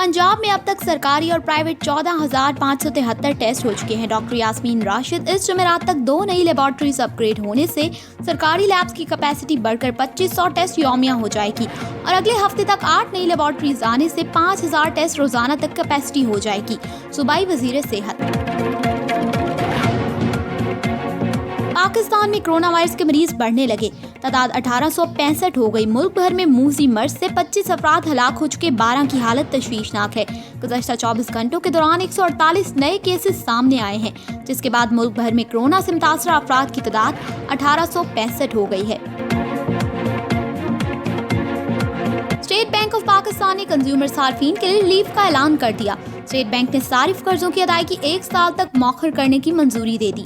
पंजाब में अब तक सरकारी और प्राइवेट 14,573 टेस्ट हो चुके हैं। डॉक्टर यास्मीन राशिद, इस जुमेरात तक 2 नई लेबॉर्ट्रीज अपग्रेड होने से सरकारी लैब्स की कैपेसिटी बढ़कर 2500 टेस्ट यौमिया हो जाएगी और अगले हफ्ते तक 8 नई लेबॉर्ट्रीज आने से 5000 टेस्ट रोजाना तक कैपेसिटी हो जाएगी। सूबाई वजीर सेहत। पाकिस्तान में कोरोना वायरस के मरीज बढ़ने लगे, तादाद 1865 हो गई। मुल्क भर में मूजी मर्ज से 25 अफराद हलाक हो चुके, 12 की हालत तशवीशनाक है। गुज़श्ता 24 घंटों के दौरान 148 नए केसेस सामने आए हैं, जिसके बाद मुल्क भर में कोरोना से मुतासरा अफराद की तादाद 1865 हो गई है। स्टेट बैंक ऑफ पाकिस्तान ने कंज्यूमर सार्फिन के लिए रिलीफ का ऐलान कर दिया। स्टेट बैंक ने सारिफ कर्जों की अदायगी 1 साल तक मौखर करने की मंजूरी दे दी।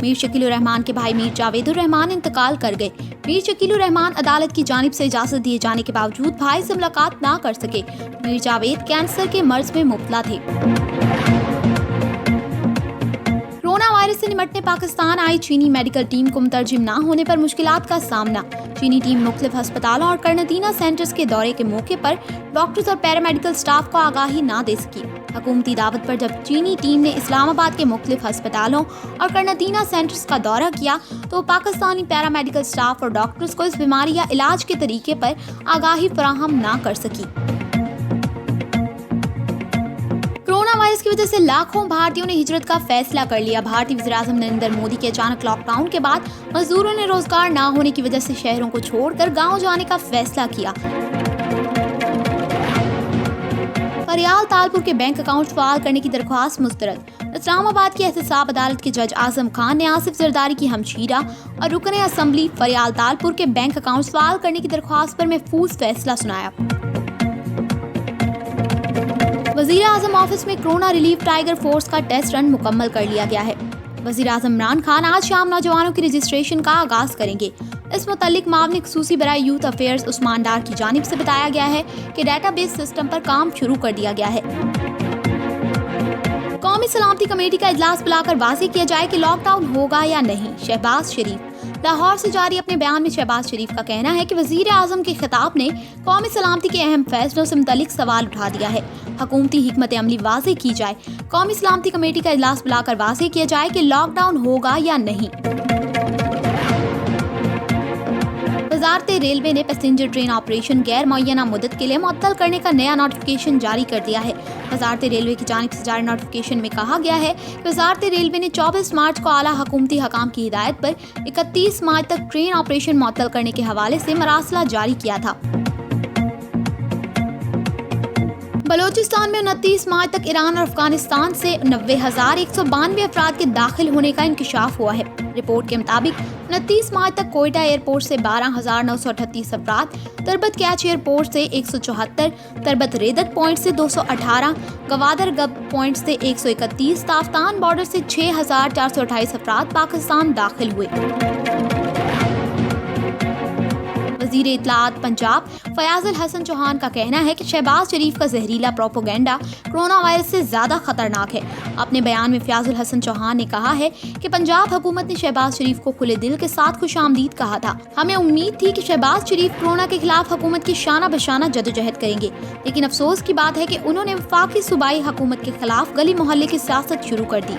मीर शकील रहमान के भाई मीर जावेदुर रहमान इंतकाल कर गए। मीर शकील रहमान अदालत की जानिब से इजाजत दिए जाने के बावजूद भाई से मुलाकात ना कर सके। मीर जावेद कैंसर के मर्ज में मुब्तला थे। कोरोना वायरस से निपटने पाकिस्तान आई चीनी मेडिकल टीम को मुतरजिम ना होने पर मुश्किलात का सामना। चीनी टीम मुख्तलिफ अस्पतालों और करनतीना सेंटर्स के दौरे के मौके पर डॉक्टर्स और पैरामेडिकल स्टाफ को आगाही ना दे सकी। हुकूमती दावत पर जब चीनी टीम ने इस्लामाबाद के मुख्तलिफ अस्पतालों और करनतीना सेंटर्स का दौरा किया तो पाकिस्तानी पैरामेडिकल स्टाफ और डॉक्टर्स को इस बीमारी या इलाज के तरीके पर आगाही फराहम ना कर सकी। कोरोना वायरस की वजह से लाखों भारतीयों ने हिजरत का फैसला कर लिया। भारतीय वज़ीर-ए-आज़म नरेंद्र मोदी के अचानक लॉकडाउन के बाद मजदूरों ने रोजगार ना होने की वजह से शहरों को छोड़कर गाँव जाने का फैसला किया। फरियाल तालपुर के बैंक अकाउंट फाल करने की दरख्वास्त मुस्तरद। इस्लामाबाद की एहतसाब अदालत के जज आजम खान ने आसिफ जरदारी की हमशीरा और रुकने असम्बली फरियाल तालपुर के बैंक अकाउंट फाल करने की दरख्वास्त पर महफूज फैसला सुनाया। वजीर आजम ऑफिस में कोरोना रिलीफ टाइगर फोर्स का टेस्ट रन मुकम्मल कर लिया गया है। वजीर आजम इमरान खान आज शाम नौजवानों की रजिस्ट्रेशन का आगाज करेंगे। इस मुतालिक मामले खसूसी बराए यूथ अफेयर्स उस्मान डार की जानिब से बताया गया है कि डेटाबेस सिस्टम पर काम शुरू कर दिया गया है। कौमी सलामती कमेटी का इजलास बुलाकर वाज़ेह किया जाए कि लॉकडाउन होगा या नहीं। शहबाज शरीफ। लाहौर से जारी अपने बयान में शहबाज शरीफ का कहना है कि वजीर आजम के खिताब ने कौमी सलामती के अहम फैसलों से मुतालिक सवाल उठा दिया है। हुकूमती हिकमत अमली वाज़ेह की जाए। कौमी सलामती कमेटी का इजलास बुलाकर वाज़ेह किया जाए कि लॉकडाउन होगा या नहीं। वज़ारत रेलवे ने पैसेंजर ट्रेन ऑपरेशन गैर मुअय्यना मुद्दत के लिए मुअत्तल करने का नया नोटिफिकेशन जारी कर दिया है। वज़ारत रेलवे की जानिब से जारी नोटिफिकेशन में कहा गया है कि वज़ारत रेलवे ने 24 मार्च को आला हुकूमती हकाम की हिदायत पर 31 मार्च तक ट्रेन ऑपरेशन मुअत्तल करने के हवाले से मरासला जारी किया था। बलोचिस्तान में 29 मार्च तक ईरान और अफगानिस्तान से 90,192 अफराद के दाखिल होने का इंकशाफ हुआ है। रिपोर्ट के मुताबिक 29 मार्च तक कोयटा एयरपोर्ट से 12,938 अफराद, तरबत कैच एयरपोर्ट से 174, तरबत रेदक पॉइंट से 218, गवादर गब पॉइंट से 131, ताफ्तान बॉर्डर से 6,428 अफराद पाकिस्तान दाखिल हुए। वज़ीर इत्तलाआत पंजाब फयाजुल हसन चौहान का कहना है कि शहबाज शरीफ का जहरीला प्रोपोगेंडा कोरोना वायरस से ज़्यादा खतरनाक है। अपने बयान में फयाजुल हसन चौहान ने कहा है कि पंजाब हुकूमत ने शहबाज शरीफ को खुले दिल के साथ खुशामदीद कहा था। हमें उम्मीद थी कि शहबाज शरीफ कोरोना के खिलाफ हुकूमत की शाना बशाना जदोजहद करेंगे, लेकिन अफसोस की बात है कि उन्होंने वफाकी सूबाई हुकूमत के खिलाफ गली मोहल्ले की सियासत शुरू कर दी।